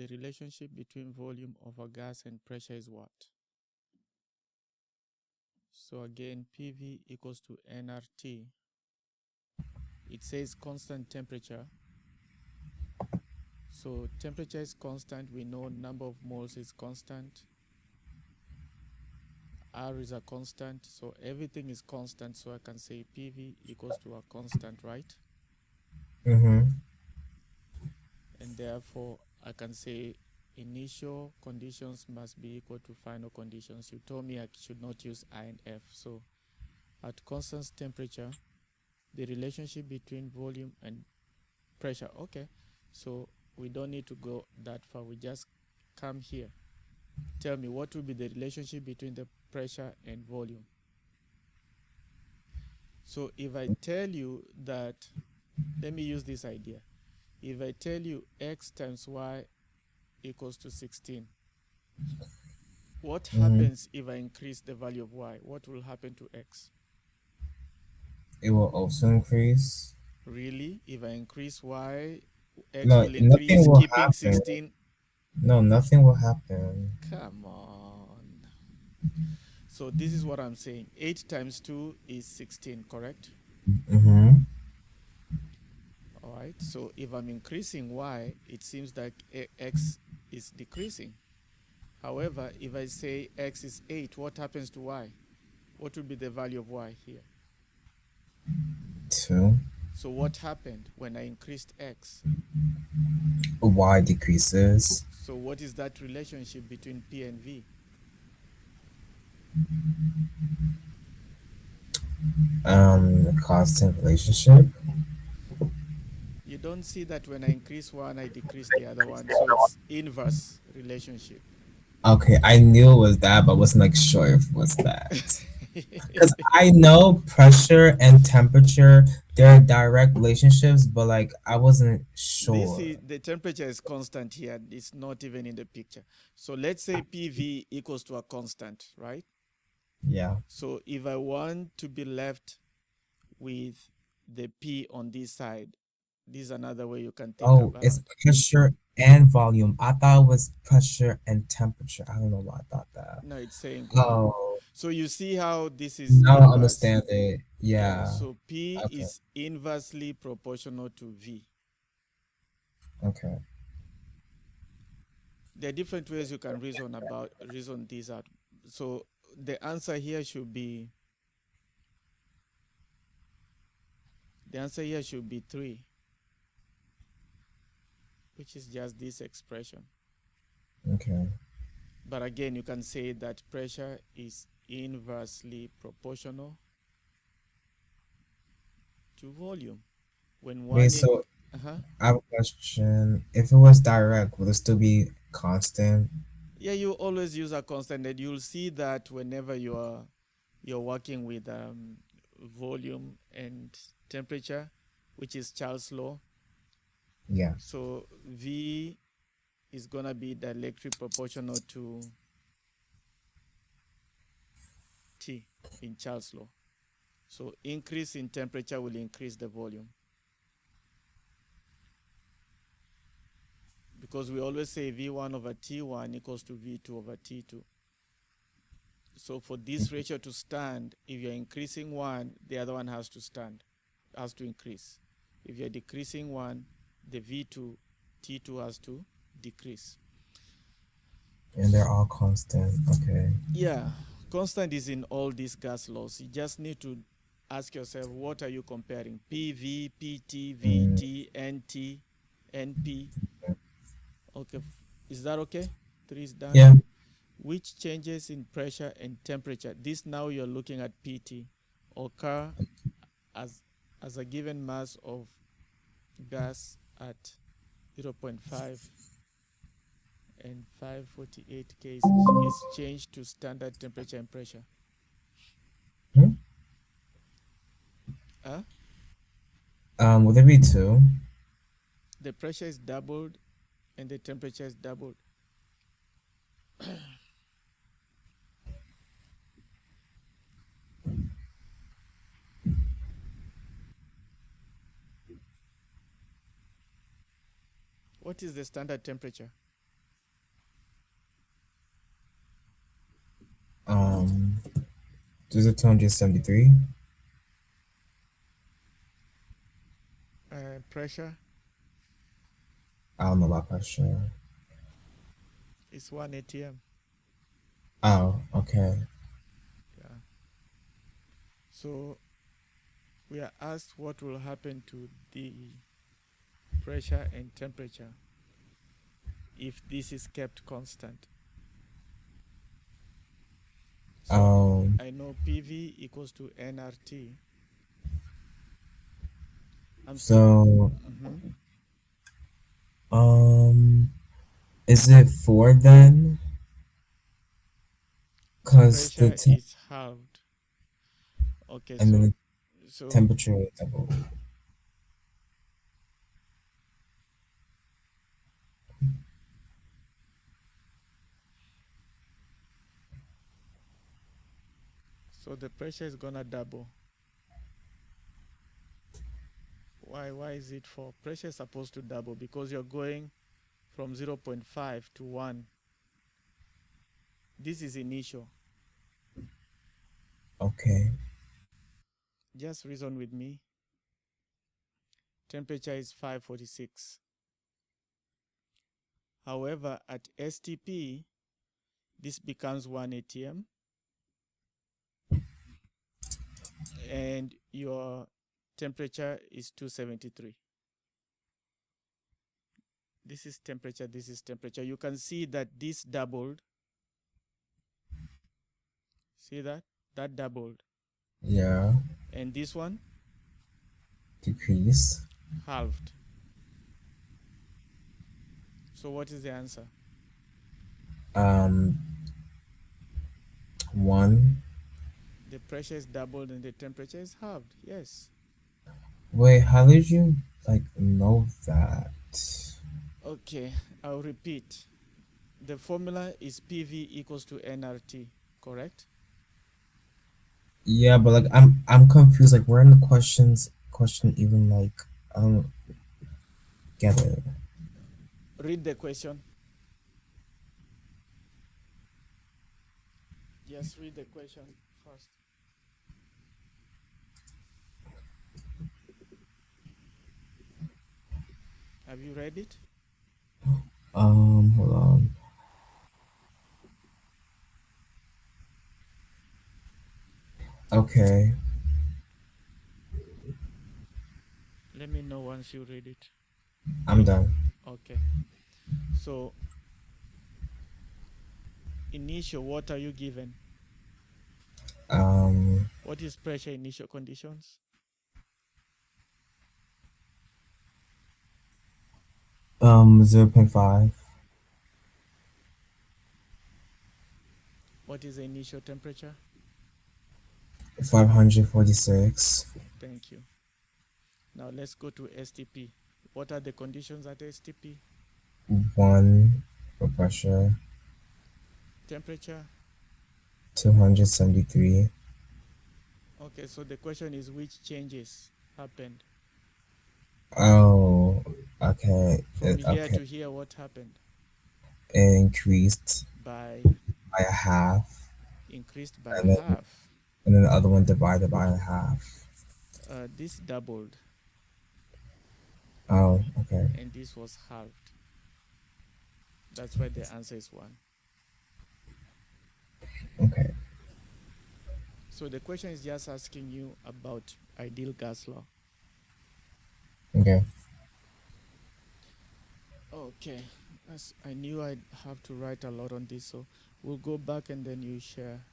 the relationship between volume over gas and pressure is what? So again, PV equals to nRT. It says constant temperature. So temperature is constant. We know number of moles is constant. R is a constant. So everything is constant. So I can say PV equals to a constant, right? Mm-hmm. And therefore, I can say initial conditions must be equal to final conditions. You told me I should not use I and F. So at constant temperature, the relationship between volume and pressure. Okay, so we don't need to go that far. We just come here. Tell me, what will be the relationship between the pressure and volume? So if I tell you that, let me use this idea. If I tell you x times y equals to 16, what Mm-hmm. happens if I increase the value of y? What will happen to x? It will also increase. Really? If I increase y, x No, will nothing increase, will keeping happen. 16? No, nothing will happen. Come on. So this is what I'm saying. 8 times 2 is 16, correct? Mm-hmm. All right. So if I'm increasing y, it seems like x is decreasing. However, if I say x is 8, what happens to y? What would be the value of y here? 2. So what happened when I increased x? Y decreases. So what is that relationship between p and v? Constant relationship. You don't see that when I increase one, I decrease the other one. So it's inverse relationship. Okay, I knew it was that, but wasn't like sure if it was that. Because I know pressure and temperature, they're direct relationships, but like I wasn't This sure. is the temperature is constant here. It's not even in the picture. So let's say PV equals to a constant, right? Yeah. So if I want to be left with the P on this side, this is another way you can think Oh, about it's it. pressure and volume. I thought it was pressure and temperature. I don't know why I thought that. No, it's saying volume. Oh, So you see how this is now I inverse. understand it. Yeah, Yeah. so P Okay. is inversely proportional to V. Okay. There are different ways you can reason this out. So the answer here should be the answer here should be 3, which is just this expression. Okay. But again, you can say that pressure is inversely proportional to volume. When Wait, one, so uh-huh. I have a question. If it was direct, would it still be constant? Yeah, you always use a constant, and you'll see that whenever you're working with volume and temperature, which is Charles' law. Yeah. So V is gonna be directly proportional to T in Charles' law. So increase in temperature will increase the volume, because we always say V1 over T1 equals to V2 over T2. So for this ratio to stand, if you're increasing one, the other one has to stand, has to increase. If you're decreasing one, the V2, T2 has to decrease. And they're all constant. Okay. Yeah, constant is in all these gas laws. You just need to ask yourself, what are you comparing? PV, PT, Mm, VT, NT, NP. Okay, is that okay? 3 is done. yeah. Which changes in pressure and temperature, this now you're looking at PT, occur as as a given mass of gas at 0.5 and 548 K is changed to standard temperature and pressure. Hmm? Huh? Would there be two? The pressure is doubled and the temperature is doubled. What is the standard temperature? Um, there's a 273. Pressure I don't know about pressure. is 1 atm. Oh, okay. Yeah. So we are asked what will happen to the pressure and temperature if this is kept constant. So Um, I know PV equals to nRT. I'm still. so, Mhm. um, is it four then? The Cause the pressure temp is halved. Okay, and then so the so temperature is double. so the pressure is gonna double. Why is it for pressure is supposed to double? Because you're going from 0.5 to 1. This is initial. Okay. Just reason with me. Temperature is 546. However, at STP, this becomes 1 atm, and your temperature is 273. This is temperature, this is temperature. You can see that this doubled. See that? That doubled. Yeah. And this one Decrease. halved. So what is the answer? Um, one. The pressure is doubled and the temperature is halved. Yes. Wait, how did you like know that? Okay, I'll repeat. The formula is PV equals to nRT, correct? Yeah, but like I'm confused. Like, where in the question even like I don't get it. Read the question. Just read the question first. Have you read it? Hold on. Okay, Let me know once you read it. I'm done. Okay. So, initial, what are you given? Um, What is pressure initial conditions? 0.5, What is the initial temperature? 546, Thank you. Now let's go to STP. What are the conditions at STP? one for pressure, Temperature. 273. Okay, so the question is which changes happened Oh, okay, from here okay. to here? What happened? It increased By by a half, increased by and then half. the other one divided by a half. This doubled Oh, okay, and this was halved. That's why the answer is 1. okay, So the question is just asking you about ideal gas law. okay. Okay, as I knew I'd have to write a lot on this, so we'll go back and then you share.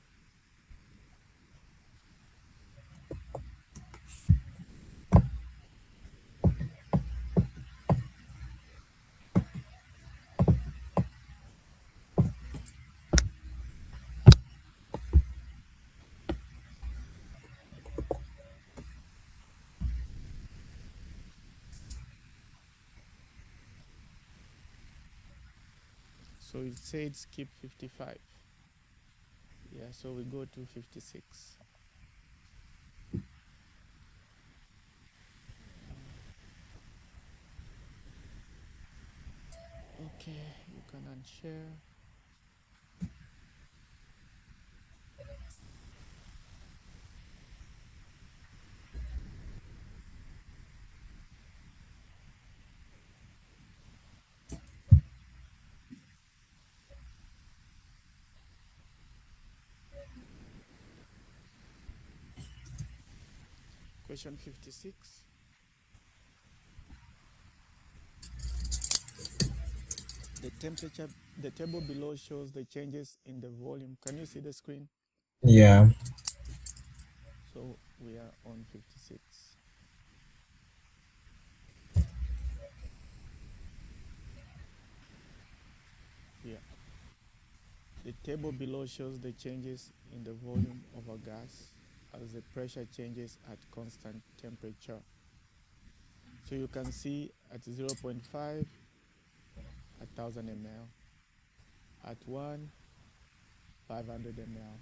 So it said skip 55. Yeah, so we go to 56. Okay, you can unshare. Question 56. The table below shows the changes in the volume. Can you see the screen? Yeah. So we are on 56. Yeah. The table below shows the changes in the volume of a gas as the pressure changes at constant temperature. So you can see at 0.5, 1000 ml, at 1, 500 ml,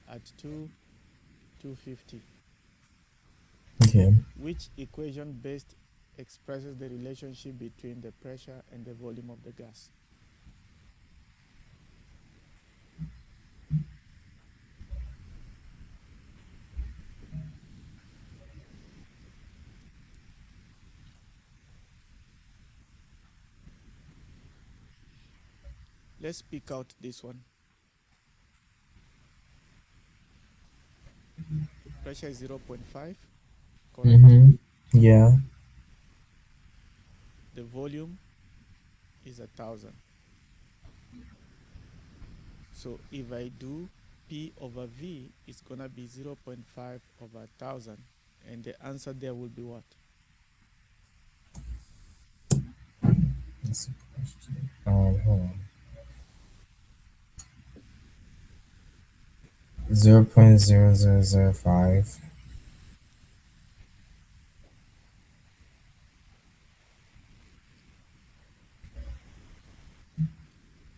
at 2, 250. Okay. Which equation best expresses the relationship between the pressure and the volume of the gas? Let's pick out this one. Pressure is 0.5, correct? Mm-hmm. Yeah. The volume is 1000. So if I do P over V, it's gonna be 0.5 over 1000. And the answer there will be what? That's a question. Hold on. 0.0005.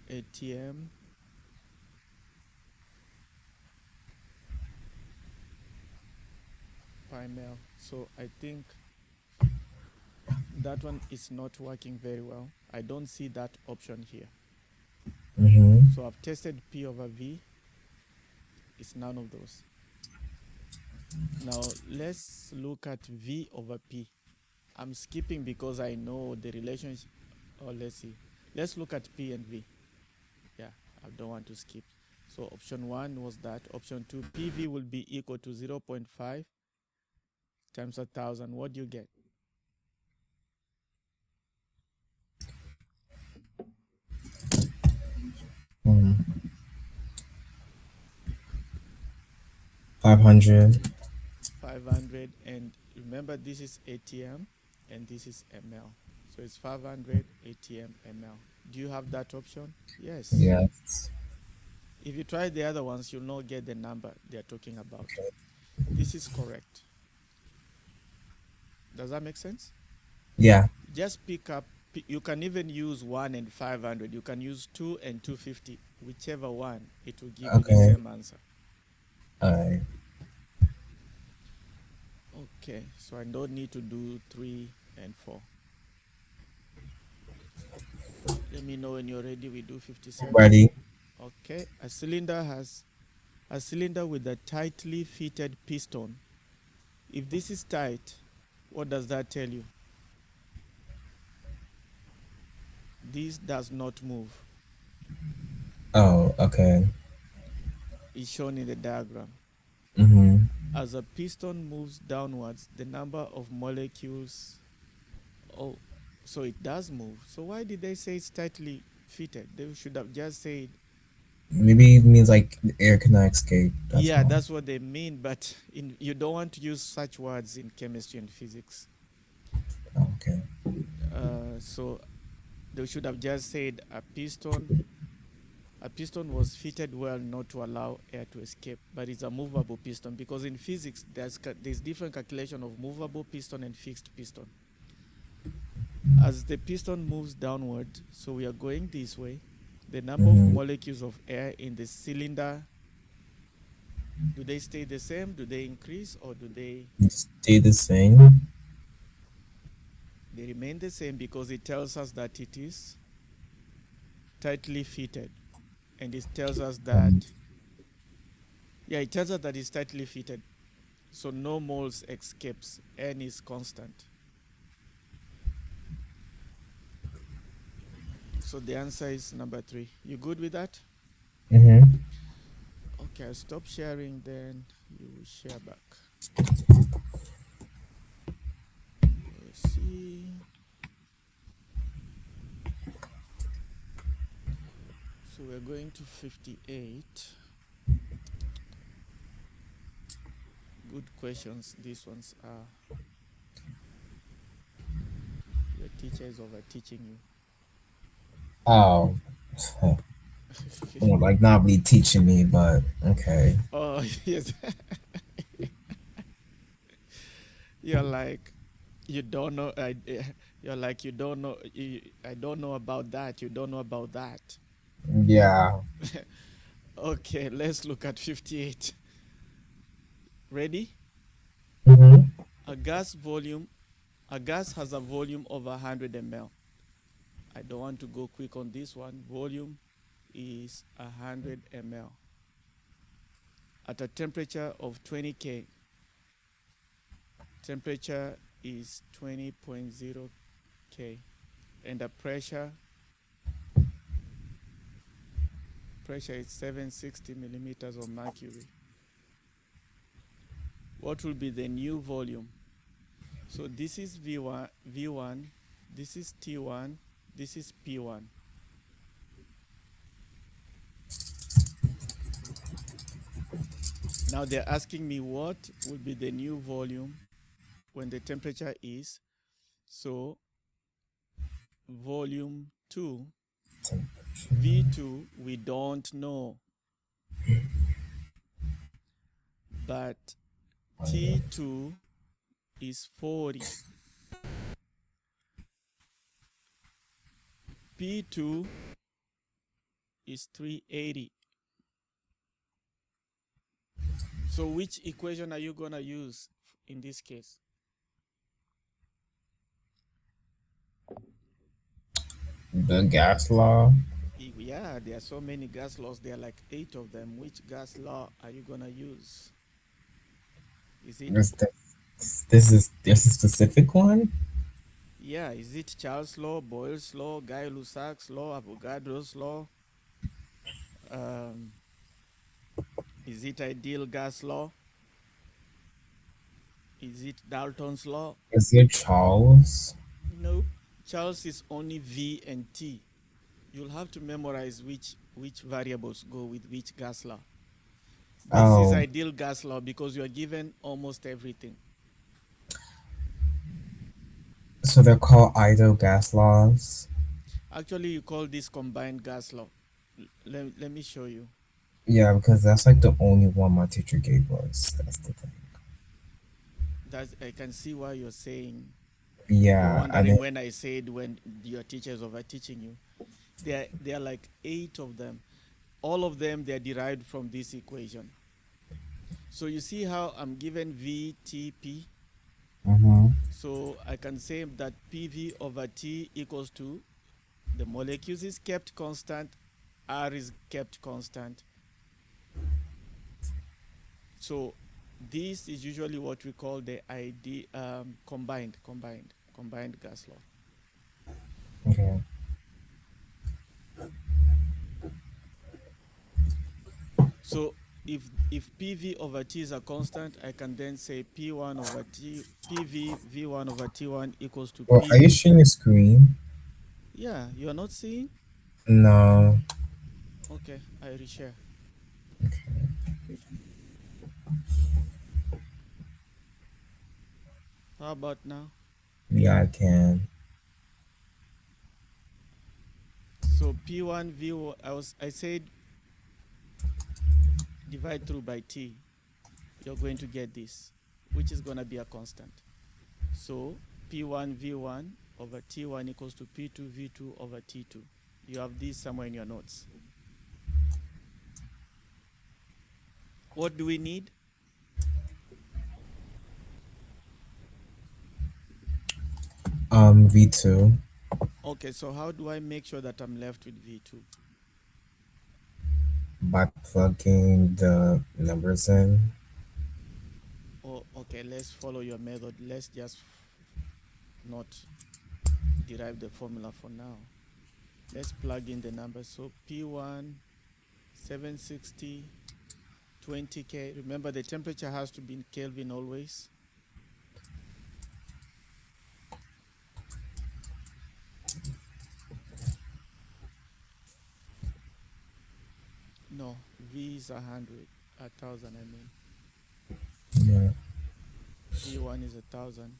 ATM per ml. So I think that one is not working very well. I don't see that option here. Mm-hmm. So I've tested P over V. It's none of those. Now let's look at V over P. I'm skipping because I know the relationship. Oh, let's see. Let's look at P and V. Yeah, I don't want to skip. So option 1 was that. Option 2, PV will be equal to 0.5 times 1000. What do you get? Mm. 500. 500. And remember, this is ATM and this is ml. So it's 500 ATM ml. Do you have that option? Yes. Yes. If you try the other ones, you'll not get the number they're talking about. This is correct. Does that make sense? Yeah. Just pick up. You can even use 1 and 500. You can use 2 and 250. Whichever one, it will give you the Okay. same answer. Alright. Okay, so I don't need to do 3 and 4. Let me know when you're ready. We do 57. Ready? Okay, a cylinder with a tightly fitted piston. If this is tight, what does that tell you? This does not move. Oh, okay. It's shown in the diagram. Mm-hmm. As a piston moves downwards, the number of molecules. Oh, so it does move. So why did they say it's tightly fitted? They should have just said, Maybe it means like the air cannot escape. That's yeah, all. that's what they mean, but you don't want to use such words in chemistry and physics. Okay. So they should have just said a piston. A piston was fitted well not to allow air to escape, but it's a movable piston because in physics there's different calculation of movable piston and fixed piston. As the piston moves downward, so we are going this way, the number of Mm-hmm. molecules of air in the cylinder, do they stay the same? Do they increase or do they Stay the same. remain the same because it tells us that it is tightly fitted. And it tells us that, Um, it tells us that it's tightly fitted. So no moles escapes, N is constant. So the answer is number 3. You good with that? mm-hmm. Okay, I'll stop sharing, then you will share back. see. So we're going to 58. Good questions. These ones are. Your teacher is over teaching you. Oh, well, like not really teaching me, but okay. Oh, yes. You're like, you don't know. You're like, you don't know. I don't know about that. You don't know about that. Yeah. Okay, let's look at 58. Ready? Hmm. A gas volume. A gas has a volume of 100 ml. I don't want to go quick on this one. Volume is 100 ml. At a temperature of 20 K, temperature is 20.0 K, and the pressure is 760 millimeters of mercury. What will be the new volume? So this is V1, this is T1, this is P1. Now they're asking me what will be the new volume when the temperature is. So volume 2, V2, we don't know, but T2 is 40. P2 is 380. So which equation are you going to use in this case? The gas law. Yeah, there are so many gas laws. There are like 8 of them. Which gas law are you going to use? Is it, Is this a specific one? yeah, is it Charles' law, Boyle's law, Guy-Lussac's law, Avogadro's law? Um, is it ideal gas law? Is it Dalton's law? Is it Charles? Nope. Charles is only V and T. You'll have to memorize which variables go with which gas law. This is Oh, ideal gas law because you are given almost everything. so they're called idle gas laws. Actually, you call this combined gas law. Let me show you. Yeah, because that's like the only one my teacher gave us. That's the thing. That I can see why you're saying, you're Yeah, I wondering didn't. when I said when your teacher is over teaching you. There are like 8 of them. All of them, they're derived from this equation. So you see how I'm given VTP. Mm-hmm. So I can say that PV over T equals to the molecules is kept constant, R is kept constant. So this is usually what we call the combined gas law. Okay. So if PV over T is a constant, I can then say P1 over T, PV V1 over T1 equals to Well, are you PV. sharing your screen? Yeah, you're not seeing? No. Okay, I reshare. How about now? Yeah, I can. So P1 V1, I said divide through by T. You're going to get this, which is going to be a constant. So P1 V1 over T1 equals to P2 V2 over T2. You have this somewhere in your notes. What do we need? V2 Okay, so how do I make sure that I'm left with V2? by plugging the numbers in. Oh, okay, let's follow your method. Let's just not derive the formula for now. Let's plug in the numbers. So P1, 760, 20K. Remember, the temperature has to be in Kelvin always. No, V is 100, 1,000, I mean. Yeah. V1 is 1,000.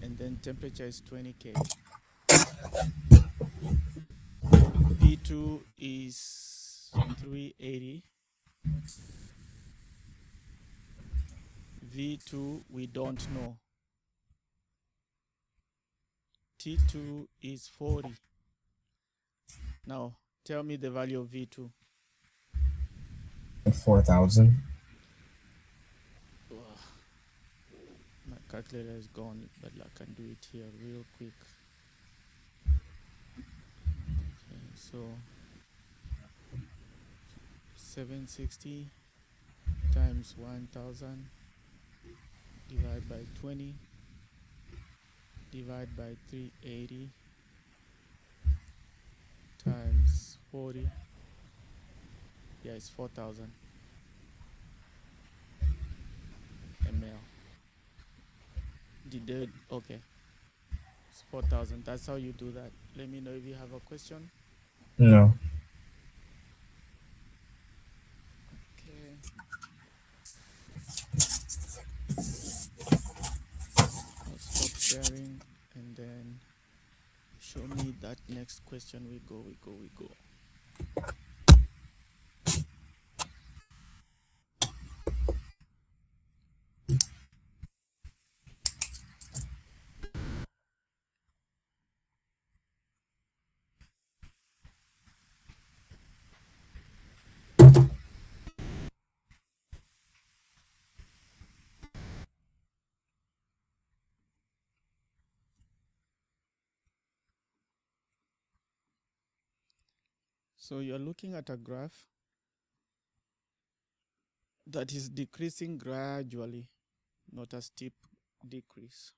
And then temperature is 20K. P2 is 380. V2 we don't know. T2 is 40. Now tell me the value of V2. 4,000. Ugh, my calculator is gone, but I can do it here real quick. Okay, so 760 times 1,000 divide by 20 divide by 380 times 40. Yeah, it's 4,000 ml. Okay, it's 4,000. That's how you do that. Let me know if you have a question. No. Okay. I'll stop sharing and then show me that next question. We go. So you're looking at a graph that is decreasing gradually, not a steep decrease.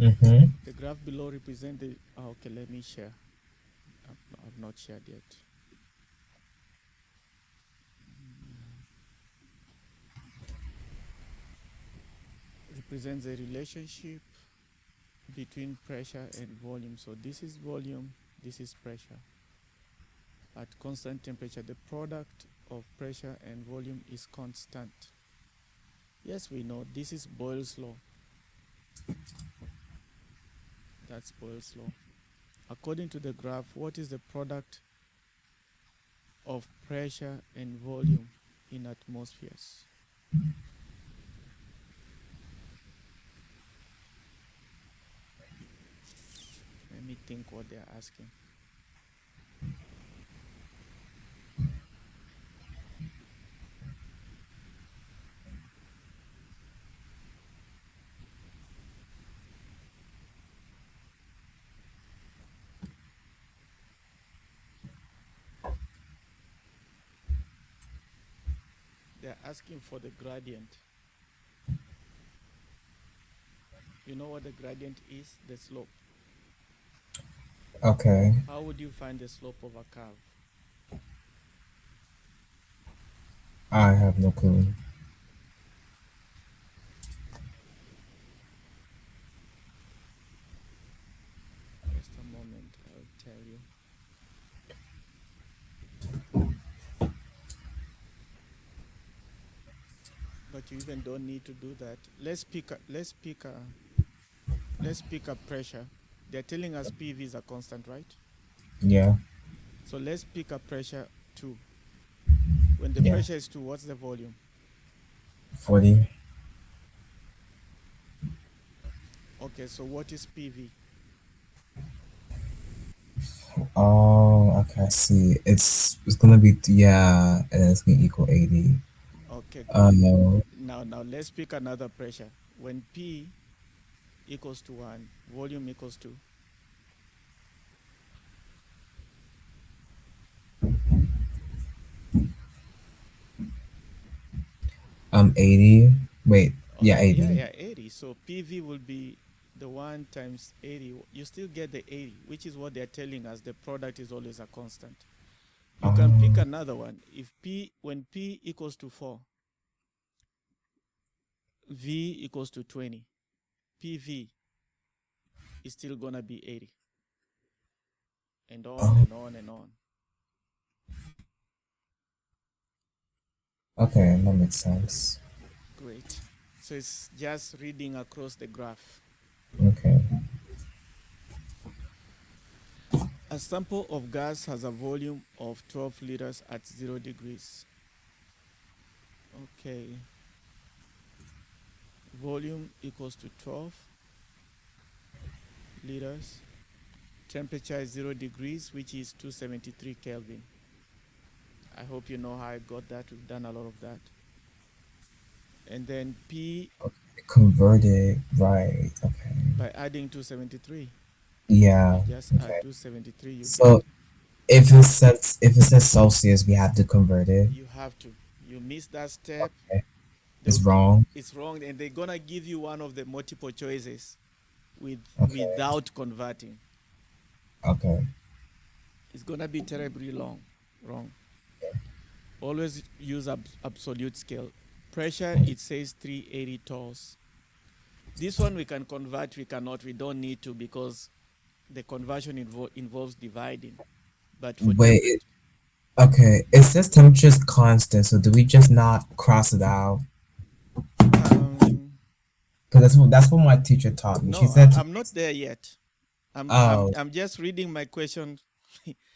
Mm-hmm. The graph below represents the, okay, let me share. I've not shared yet. Represents a relationship between pressure and volume. So this is volume, this is pressure. At constant temperature, the product of pressure and volume is constant. Yes, we know this is Boyle's law. That's Boyle's law. According to the graph, what is the product of pressure and volume in atmospheres? Let me think what they're asking. They're asking for the gradient. You know what the gradient is? The slope. Okay. How would you find the slope of a curve? I have no clue. Just a moment, I'll tell you. But you even don't need to do that. Let's pick a pressure. They're telling us PV is a constant, right? Yeah. So let's pick a pressure 2. When the Yeah. pressure is 2, what's the volume? 40. Okay, so what is PV? Oh, okay. I see. It's gonna be, yeah, and it's gonna equal 80. Okay, good. No. Now let's pick another pressure. When P equals to 1, volume equals to 80. Wait. Yeah, okay, 80. 80. So PV will be the 1 times 80. You still get the 80, which is what they're telling us. The product is always a constant. You can pick another one. When P equals to 4, V equals to 20, PV is still gonna be 80. And on Oh, and on and on. Okay, that makes sense. Great. So it's just reading across the graph. Okay. A sample of gas has a volume of 12 liters at 0 degrees. Okay. Volume equals to 12 liters. Temperature is 0 degrees, which is 273 Kelvin. I hope you know how I got that. We've done a lot of that. And then P Converted, right. Okay. by adding 273. You Yeah. just add Okay. 273, you get. So if it says Celsius, we have to convert it. You have to. You miss that step, Okay. they'll It's give wrong. it's wrong, and they're gonna give you one of the multiple choices Okay. without converting. Okay. It's gonna be terribly wrong. Always use absolute scale. Pressure, it says 380 torrs. This one we can convert, we cannot, we don't need to because the conversion involves dividing. But for Wait. temperature, Okay. It says temperature is constant, so do we just not cross it out? um, Because that's what my teacher taught me. She no, said, I'm not there yet. "Oh, I'm just reading my question.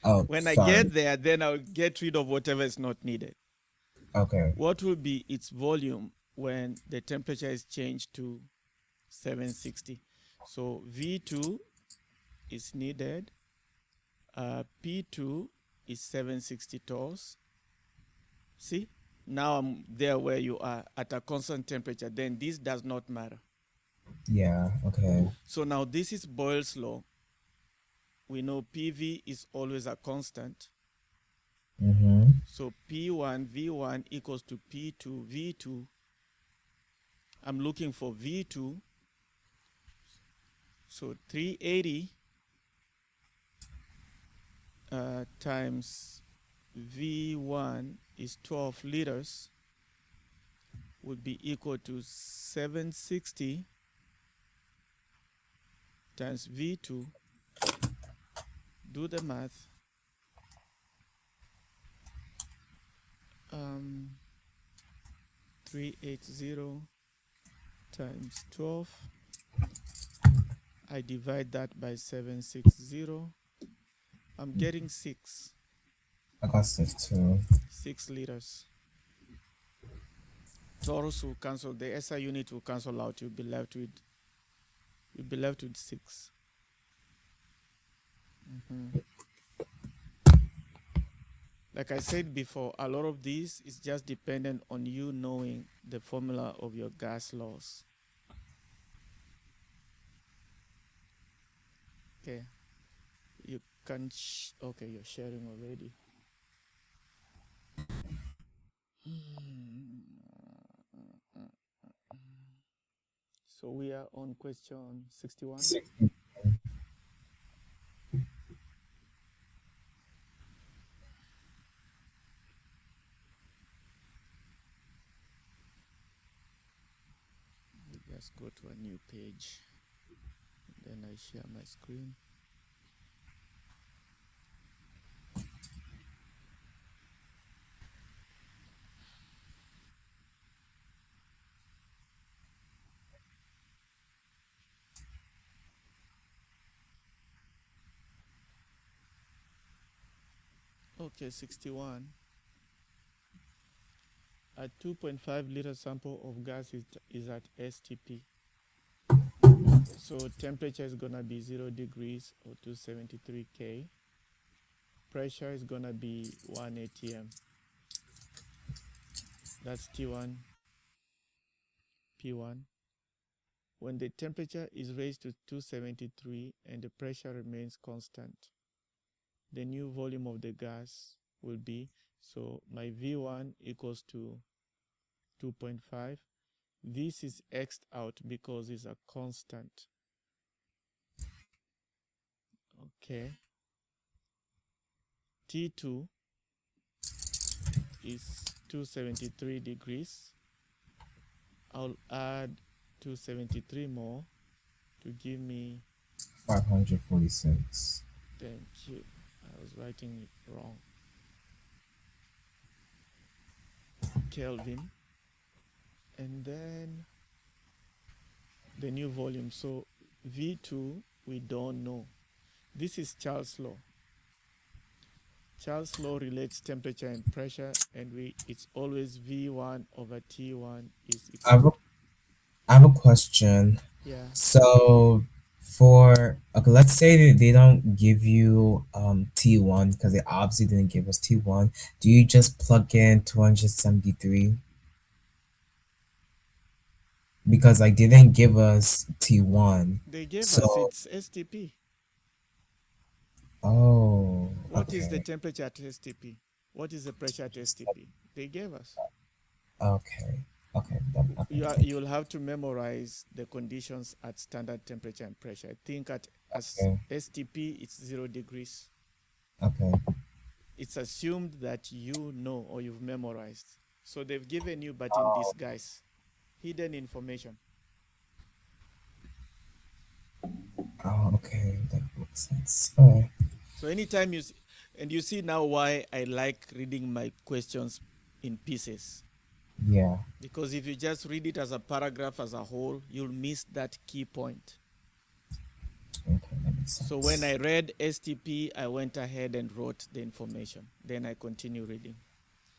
oh, When I sorry. get there, then I'll get rid of whatever is not needed. Okay. What will be its volume when the temperature is changed to 760? So V2 is needed. P2 is 760 torrs. See? Now I'm there where you are at a constant temperature. Then this does not matter. Yeah. Okay. So now this is Boyle's law. We know PV is always a constant. Mm-hmm. So P1, V1 equals to P2, V2. I'm looking for V2. So 380 times V1 is 12 liters would be equal to 760 times V2. Do the math. 380 times 12. I divide that by 760. I'm getting 6. I got 6 too. 6 liters. Torus will cancel. The SI unit will cancel out. You'll be left with 6. Like I said before, a lot of this is just dependent on you knowing the formula of your gas laws. Okay. You can, okay, you're sharing already. So we are on question 61. We just go to a new page. Then I share my screen. Okay, 61. A 2.5 liter sample of gas is at STP. So temperature is gonna be 0 degrees or 273 K. Pressure is gonna be 1 atm. That's T1, P1. When the temperature is raised to 273 and the pressure remains constant, the new volume of the gas will be, so my V1 equals to 2.5. This is x'd out because it's a constant. Okay. T2 is 273 degrees. I'll add 273 more to give me, 546. thank you. I was writing it wrong. Kelvin, and then the new volume. So V2, we don't know. This is Charles' law. Charles' law relates temperature and pressure, and it's always V1 over T1 is I equal have to, a, I have a question. yeah, So for okay, let's say that they don't give you T1 because they obviously didn't give us T1. Do you just plug in 273? Because like they didn't give us T1. they gave us, So it's STP. oh, What is the okay. temperature at STP? What is the pressure at STP? They gave us. Okay. Okay. Okay. You'll have to memorize the conditions at standard temperature and pressure. I think at as Okay. STP it's 0 degrees. Okay. It's assumed that you know or you've memorized. So they've given you, but in disguise, hidden information. Oh, okay. That makes sense. Okay. So anytime and you see now why I like reading my questions in pieces. Yeah. Because if you just read it as a paragraph as a whole, you'll miss that key point. Okay. That makes So when sense. I read STP, I went ahead and wrote the information. Then I continue reading.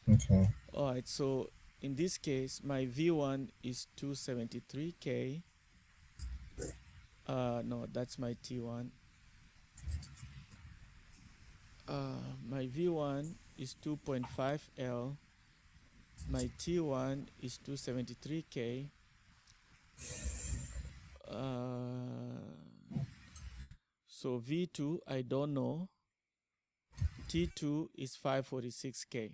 Okay. All right, so in this case, my V1 is 273K. No, that's my T1. My V1 is 2.5 L. My T1 is 273K. So V2, I don't know. T2 is 546K.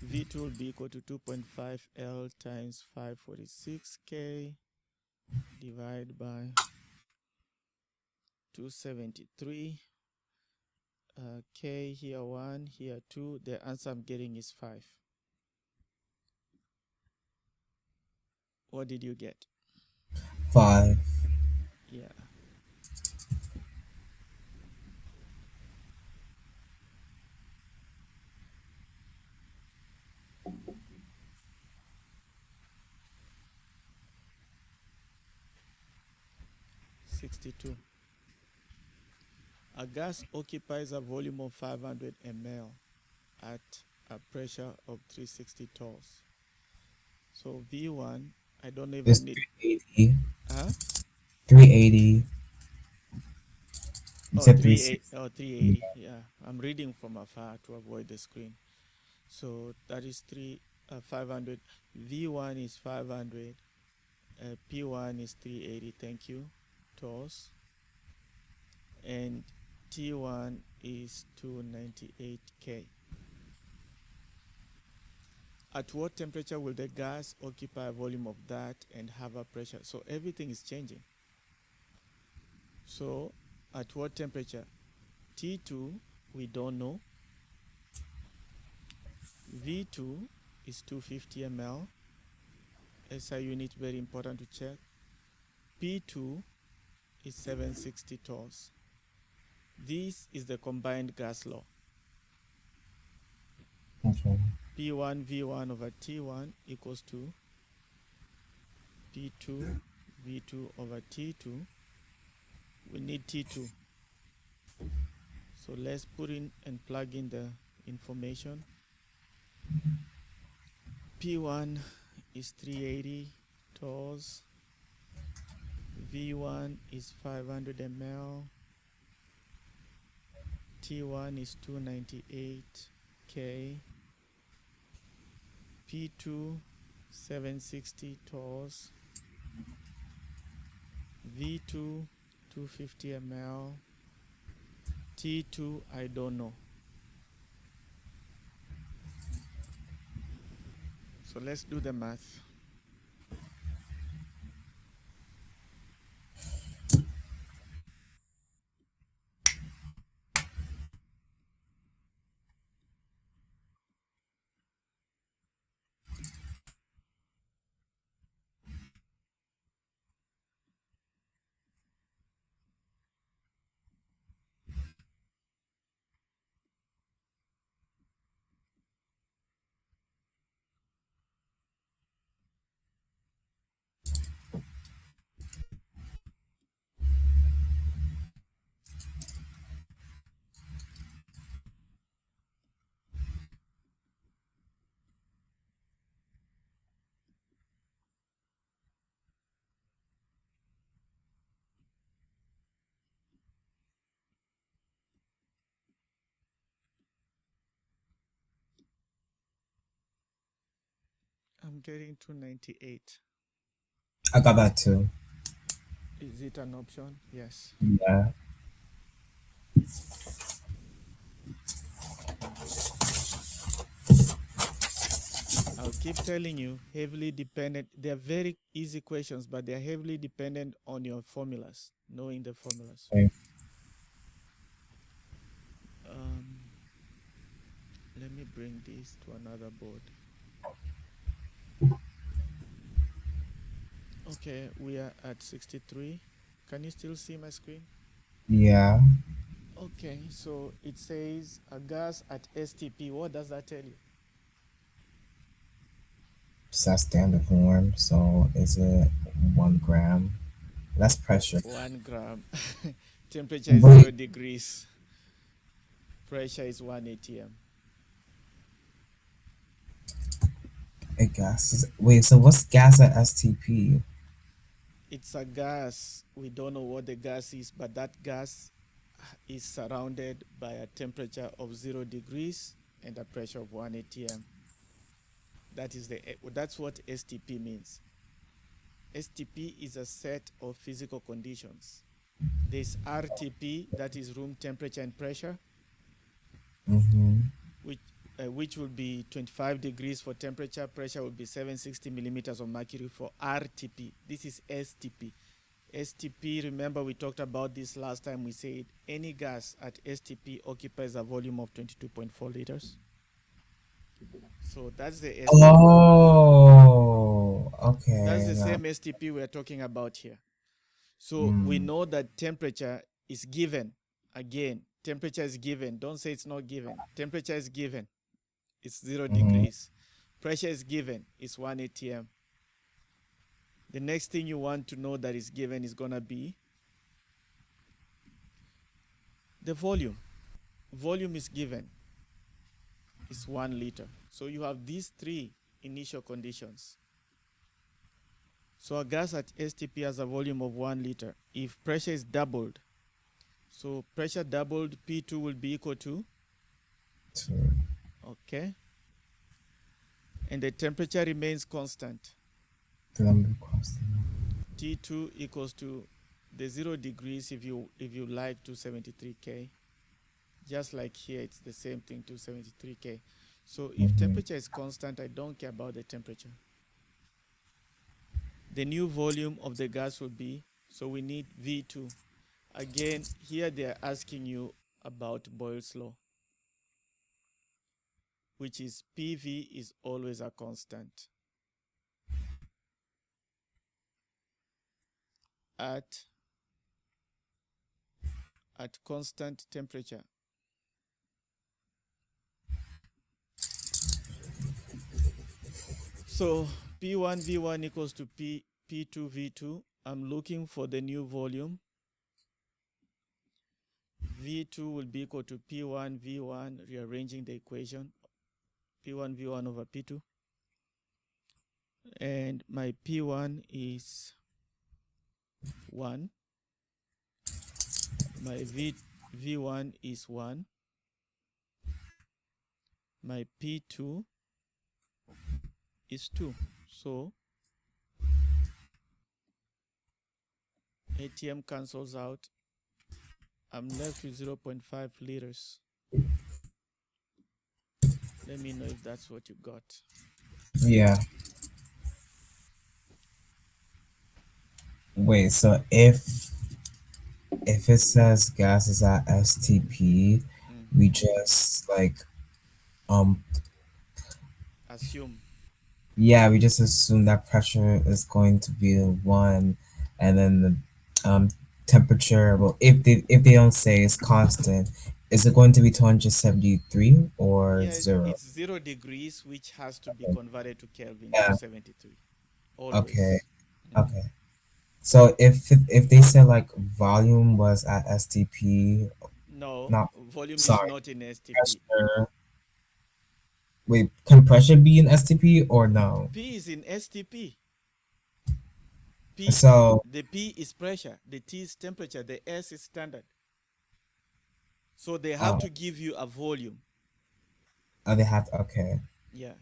V2 will be equal to 2.5 L times 546K divided by 273. K here 1, here 2. The answer I'm getting is 5. What did you get? 5. Yeah. $62. A gas occupies a volume of 500 ml at a pressure of 360 torrs. So V1, I don't know if I It's need. 380. Huh? 380. You Oh, said 360. 380. Yeah, I'm reading from afar to avoid the screen. So that is 500. V1 is 500. P1 is 380. Thank you. Torrs. And T1 is 298K. At what temperature will the gas occupy a volume of that and have a pressure? So everything is changing. So at what temperature? T2, we don't know. V2 is 250 ml. SI unit, very important to check. P2 is 760 torrs. This is the combined gas law. Okay. P1 V1 over T1 equals to P2 V2 over T2. We need T2. So let's put in and plug in the information. P1 is 380 torrs. V1 is 500 ml. T1 is 298K. P2 760 torrs. V2 250 ml. T2 I don't know. So let's do the math. I'm getting 298. I got that too. Is it an option? Yes. Yeah. I'll keep telling you, heavily dependent. They're very easy questions, but they're heavily dependent on your formulas, knowing the formulas. Okay. Um, Let me bring this to another board. Okay, we are at 63. Can you still see my screen? Yeah. Okay, so it says a gas at STP. What does that tell you? So that's standard form. So is it 1 gram? That's pressure. 1 gram. Temperature is Wait, 0 degrees. Pressure is 1 atm. a gas is wait. So what's gas at STP? It's a gas. We don't know what the gas is, but that gas is surrounded by a temperature of 0 degrees and a pressure of 1 atm. That's what STP means. STP is a set of physical conditions. There's RTP, that is room temperature and pressure, Mm-hmm. which which will be 25 degrees for temperature. Pressure will be 760 millimeters of mercury for RTP. This is STP. STP, remember we talked about this last time. We said any gas at STP occupies a volume of 22.4 liters. So that's the STP. Oh, That's okay. the Now, same STP we're talking about here. So we mm, know that temperature is given. Again, temperature is given. Don't say it's not given. Temperature is given. It's 0 mhm. degrees. Pressure is given. It's 1 atm. The next thing you want to know that is given is going to be the volume. Volume is given. It's 1 liter. So you have these three initial conditions. So a gas at STP has a volume of 1 liter. If pressure is doubled, so pressure doubled, P2 will be equal to, Two. okay, and the temperature remains constant. Let me cross them. T2 equals to the 0 degrees if you like 273K. Just like here, it's the same thing, 273K. So if Mm-hmm. temperature is constant, I don't care about the temperature. The new volume of the gas will be, so we need V2. Again, here they are asking you about Boyle's law, which is PV is always a constant at constant temperature. So P1 V1 equals to P2 V2. I'm looking for the new volume. V2 will be equal to P1 V1, rearranging the equation, P1 V1 over P2. And my P1 is 1. My V1 is 1. My P2 is 2. So ATM cancels out. I'm left with 0.5 liters. Let me know if that's what you got. Yeah. Wait. So if it says gas is at STP, we Mm-hmm. just like um Assume. yeah, we just assume that pressure is going to be the one, and then the temperature. Well, if they don't say it's constant, is it going to be 273 or Yeah, 0? it's 0 degrees, which has to be converted to Kelvin, Yeah. 273. Okay. Always. Mm-hmm. Okay. So if they said like volume was at STP, No, not volume is sorry, not in STP. pressure. Wait, can pressure be in STP or no? P is in STP. So The P is pressure, the T is temperature, the S is standard. So they have oh, to give you a volume. they have to, okay. Yeah.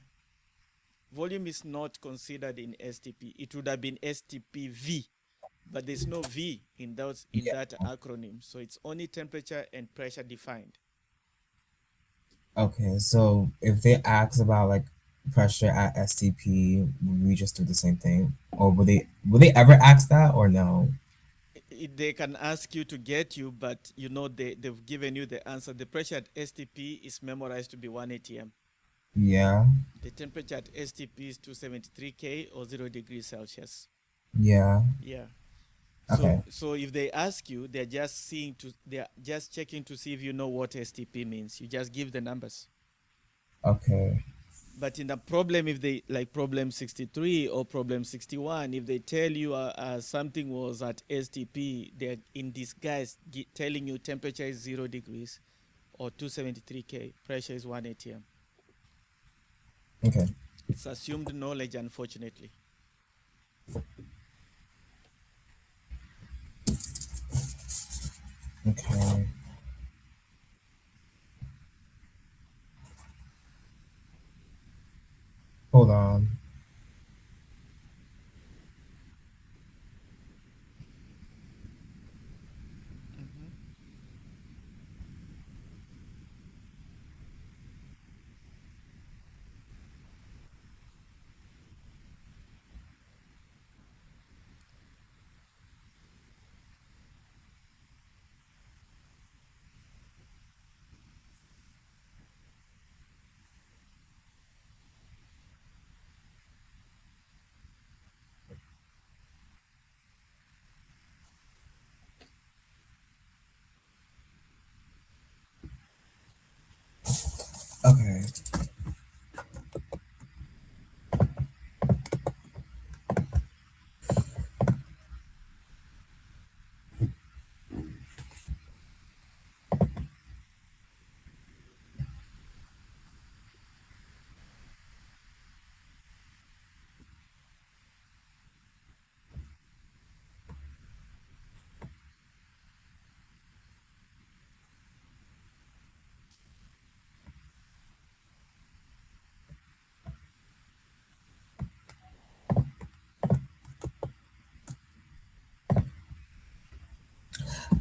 volume is not considered in STP. It would have been STPV, but there's no V in Yeah. that acronym. So it's only temperature and pressure defined. Okay, so if they ask about like pressure at STP, would we just do the same thing, or would they ever ask that or no? They can ask you to get you, but they've given you the answer. The pressure at STP is memorized to be 1 atm. Yeah, The temperature at STP is 273 K or 0 degrees Celsius. yeah. Yeah. Okay, So if they ask you, they're just checking to see if you know what STP means. You just give the numbers. okay, But in the problem, if they like problem 63 or problem 61, if they tell you something was at STP, they're in disguise telling you temperature is 0 degrees or 273 K, pressure is 1 atm. okay, It's assumed knowledge, unfortunately. okay. Hold on. Mm-hmm. Okay,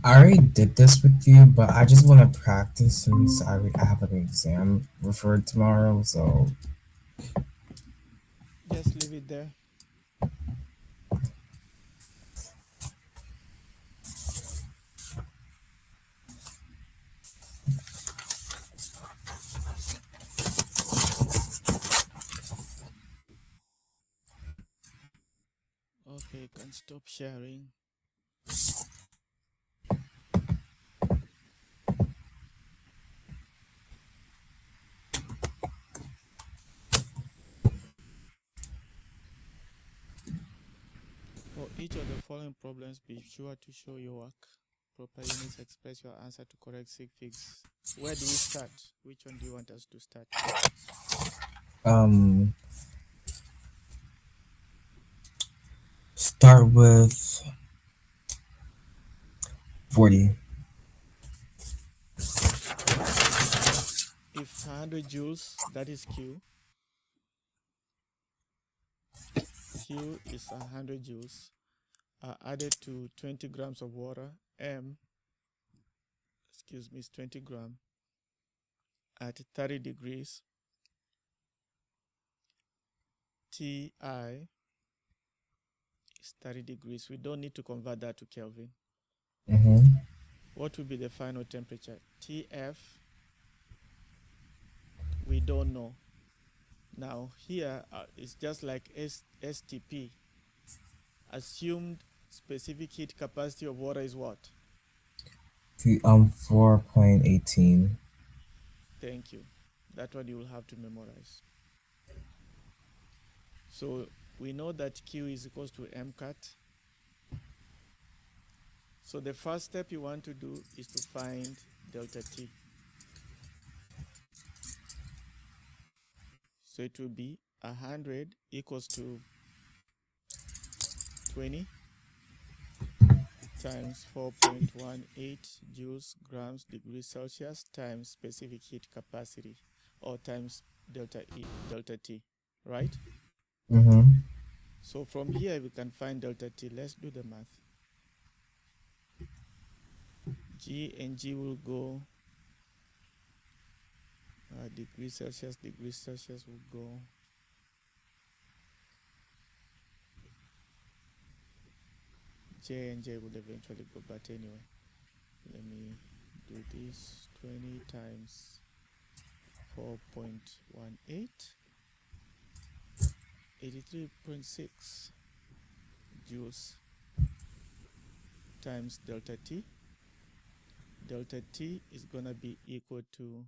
I already did this with you, but I just want to practice since I have like an exam referred tomorrow. So Just leave it there. Okay, you can stop sharing. For each of the following problems, be sure to show your work. Proper units express your answer to correct sig figs. Where do we start? Which one do you want us to start with? um, start with 40. If 100 joules, that is Q. Q is 100 joules are added to 20 grams of water. Is 20 gram at 30 degrees. Ti is 30 degrees. We don't need to convert that to Kelvin. Mm-hmm. What will be the final temperature? Tf, we don't know. Now here it's just like STP. Assumed specific heat capacity of water is what? 4.18. Thank you. That one you will have to memorize. So we know that Q is equals to MCAT. So the first step you want to do is to find delta T. So it will be 100 equals to 20 times 4.18 joules grams degrees Celsius times specific heat capacity, or times delta T, right? Mm-hmm. So from here we can find delta T. Let's do the math. G and G will go degrees Celsius will go J and J would eventually go, but anyway, let me do this. 20 times 4.18, 83.6 joules times delta T. Delta T is gonna be equal to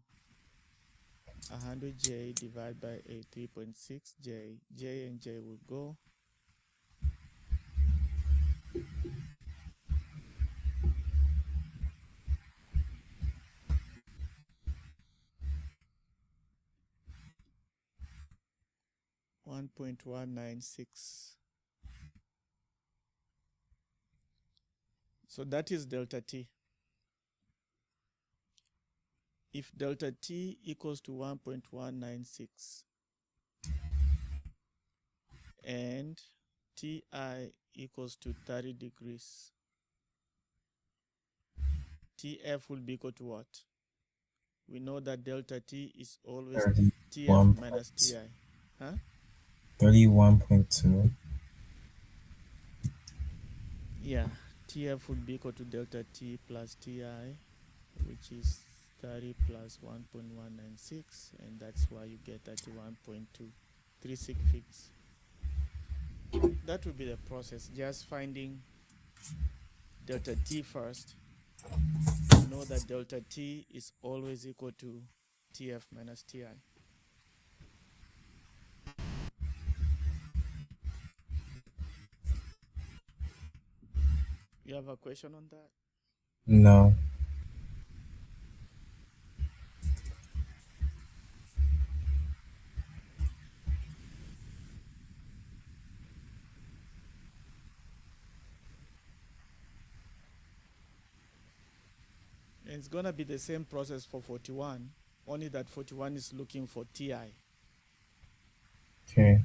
100J divided by 83.6J. J and J will go 1.196. So that is delta T. If delta T equals to 1.196 and Ti equals to 30 degrees, Tf will be equal to what? We know that delta T is always Tf 31 minus point, Ti. Huh? 31.2. Yeah, Tf will be equal to delta T plus Ti, which is 30 plus 1.196, and that's why you get 31.236 figs. That will be the process, just finding delta T first. We know that delta T is always equal to Tf minus Ti. You have a question on that? No. And it's gonna be the same process for 41, only that 41 is looking for Ti. Okay.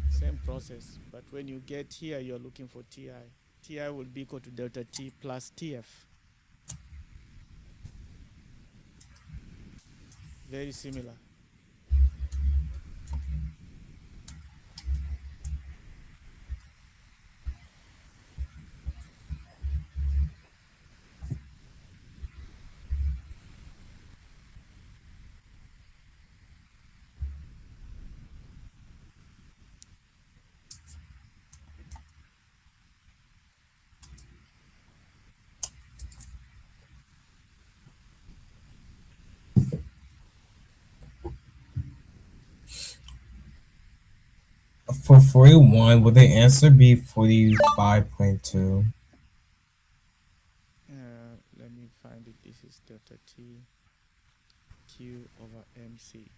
Same process, but when you get here, you're looking for Ti. Ti will be equal to delta T plus Tf. Very similar. For 41, would the answer be 45.2? Let me find it. This is delta T Q over MC.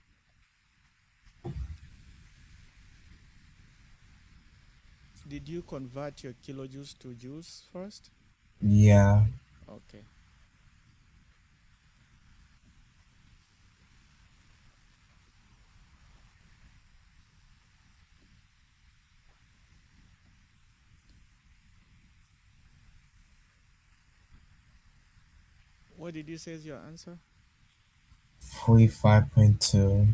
Did you convert your kilojoules to joules first? Yeah. Okay. What did you say is your answer? 45.2.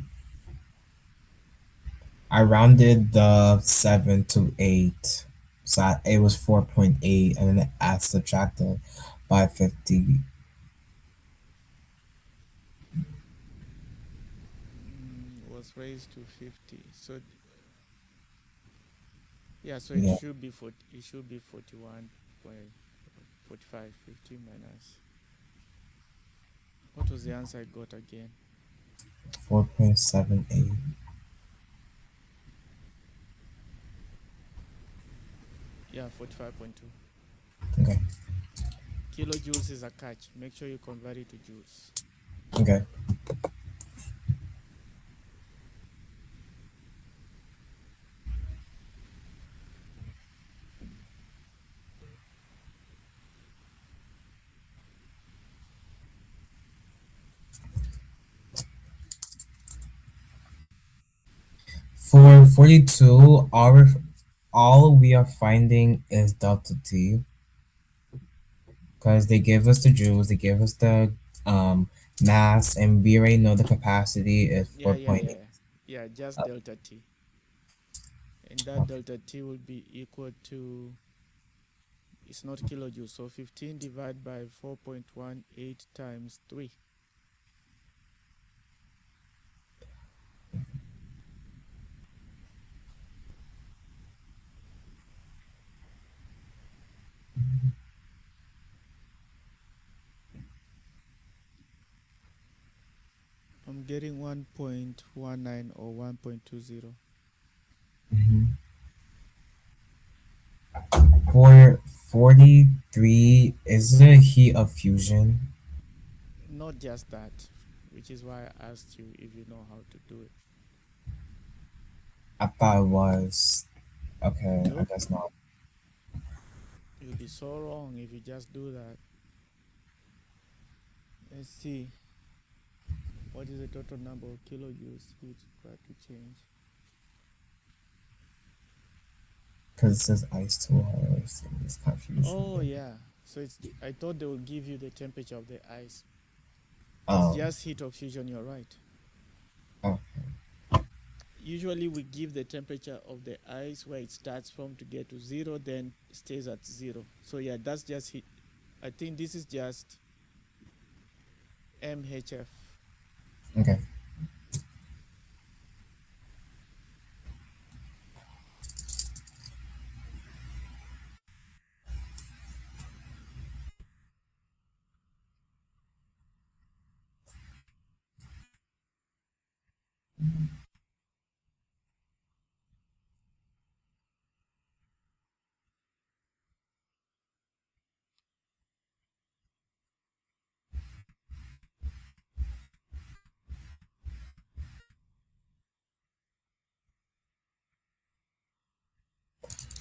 I rounded the 7 to 8. So it was 4.8, and then I subtracted by 50. Was raised to 50. So yeah, so it Yeah, should be 40, it should be 41.45, 50 minus. What was the answer I got again? 4.78. Yeah, 45.2. Okay. Kilojoules is a catch. Make sure you convert it to joules. Okay. For 42, all we are finding is delta T because they give us the joules, they give us the um, mass, and we already know the capacity is Yeah, yeah, 4.8. yeah. Yeah, just delta T. And that delta T will be equal to, it's not kilojoules, so 15 divided by 4.18 times 3. I'm getting 1.19 or 1.20. Mhm. For 43, is it heat of fusion? Not just that, which is why I asked you if you know how to do it. I thought it was. Okay, I Nope, guess not. you'll be so wrong if you just do that. Let's see, what is the total number of kilojoules heat required to change? Because it says ice too hard, so it's confusion. Oh yeah, so I thought they will give you the temperature of the ice. It's Oh, just heat of fusion, you're right. oh, Usually we give the temperature of the ice where it starts from to get to zero, then stays at zero. So yeah, that's just heat. I think this is just MHF. okay.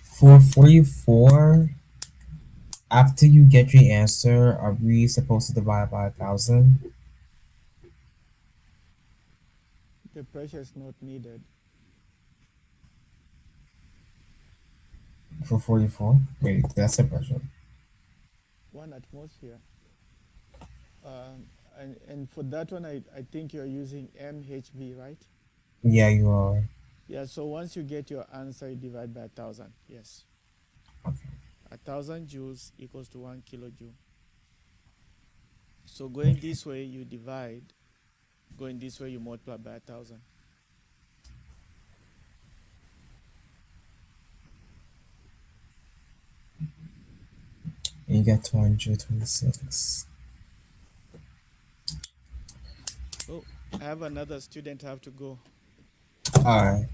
For 44, after you get your answer, are we supposed to divide by 1,000? The pressure is not needed. For 44? Wait, that's a pressure. 1 atmosphere. Um, and for that one, I think you're using MHB, right? Yeah, you are. Yeah, so once you get your answer, you divide by 1,000. Yes. Okay. 1,000 joules equals to 1 kilojoule. So going this way, you divide. Going this way, you multiply by 1,000. And you get 226. Oh, I have another student have to go. Alright.